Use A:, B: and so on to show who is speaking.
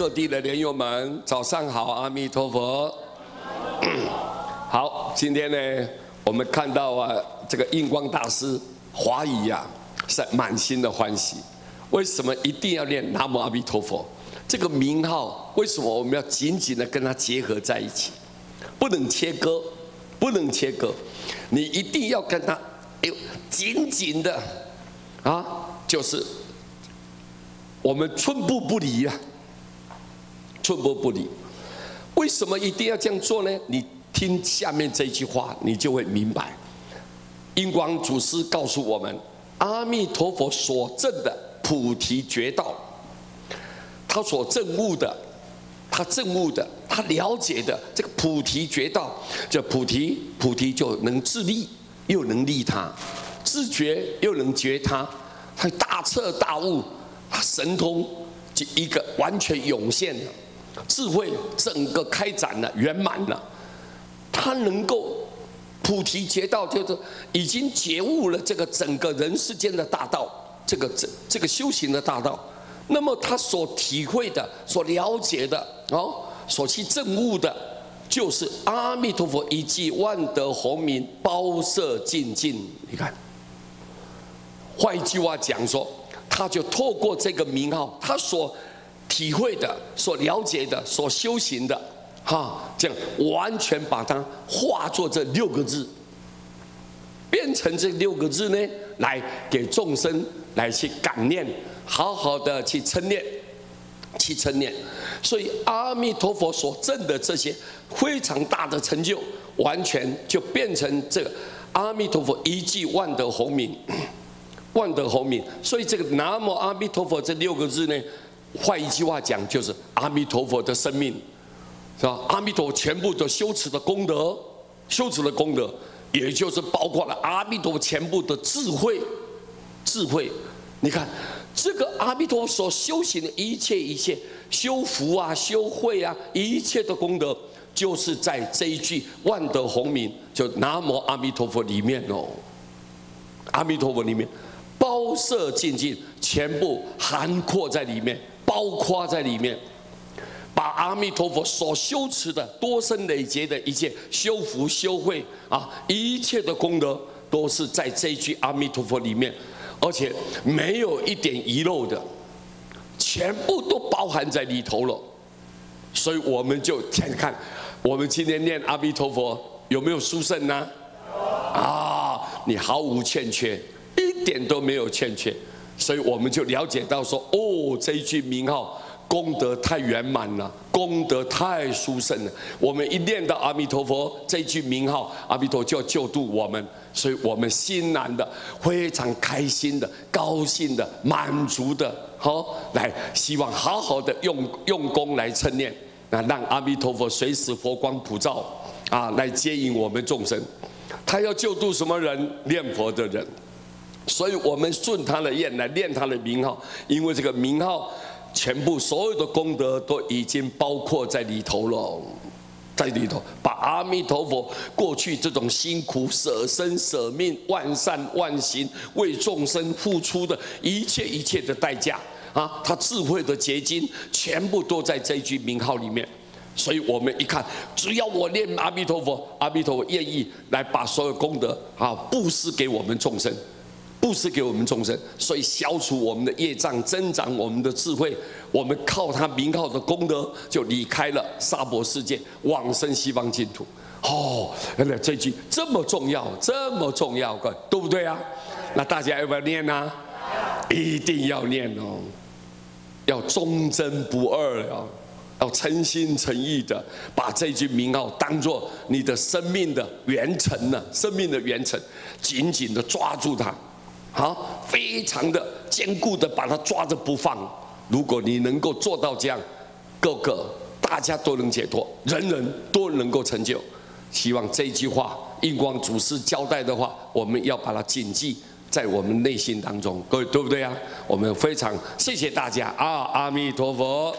A: 各地的莲友们，早上好，阿弥陀佛。好，今天呢，我们看到啊，这个印光大师华语啊，是满心的欢喜。为什么一定要念南无阿弥陀佛？这个名号，为什么我们要紧紧的跟它结合在一起？不能切割，不能切割，你一定要跟它紧紧的啊，就是我们寸步不离啊，寸步不离。为什么一定要这样做呢？你听下面这句话，你就会明白。印光祖师告诉我们，阿弥陀佛所证的菩提觉道，他所证悟的，他了解的这个菩提觉道，这菩提就能自利，又能利他，自觉又能觉他，他大彻大悟，他神通就一个完全涌现了，智慧整个开展了，圆满了，他能够菩提觉道，就是已经觉悟了这个整个人世间的大道，这个修行的大道。那么他所体会的、所了解的所去证悟的，就是阿弥陀佛一句万德洪名，包摄尽尽。你看，换一句话讲说，他就透过这个名号，他所体会的、所了解的、所修行的，这样完全把它化作这6个字，变成这6个字呢，来给众生来去感念，好好的去称念，所以阿弥陀佛所证的这些非常大的成就，完全就变成这个阿弥陀佛一句万德洪名，万德洪名。所以这个南无阿弥陀佛这6个字呢，换一句话讲，就是阿弥陀佛的生命，是吧？阿弥陀佛全部的修持的功德，也就是包括了阿弥陀佛全部的智慧。你看这个阿弥陀佛所修行的一切修福啊、修慧啊，一切的功德，就是在这一句万德洪名，就南无阿弥陀佛里面哦。阿弥陀佛里面包摄尽尽，全部涵括在里面，包括在里面，把阿弥陀佛所修持的多生累劫的一切修福修慧啊，一切的功德，都是在这一句阿弥陀佛里面。而且没有一点遗漏的，全部都包含在里头了。所以我们就看，我们今天念阿弥陀佛有没有殊胜呢？你毫无欠缺，一点都没有欠缺。所以我们就了解到说，这一句名号功德太圆满了，功德太殊胜了。我们一念到阿弥陀佛这一句名号，阿弥陀就要救度我们。所以我们欣然的、非常开心的、高兴的、满足的，来希望好好的用功来称念，让阿弥陀佛随时佛光普照来接引我们众生。他要救度什么人？念佛的人。所以我们顺他的愿来念他的名号，因为这个名号全部所有的功德都已经包括在里头了。在里头，把阿弥陀佛过去这种辛苦舍身舍命、万善万行为众生付出的一切的代价他智慧的结晶，全部都在这一句名号里面。所以我们一看，只要我念阿弥陀佛，阿弥陀佛愿意来把所有功德布施给我们众生。布施给我们众生，所以消除我们的业障，增长我们的智慧。我们靠他名号的功德，就离开了娑婆世界，往生西方净土。原来这句这么重要，对不对啊？那大家要不要念啊？一定要念哦，要忠贞不二哦，要诚心诚意的把这句名号当作你的生命的元辰呢，紧紧的抓住它。非常的坚固的把它抓着不放。如果你能够做到这样，大家都能解脱，人人都能够成就。希望这一句话，印光祖师交代的话，我们要把它谨记在我们内心当中，各位对不对啊？我们非常谢谢大家阿弥陀佛。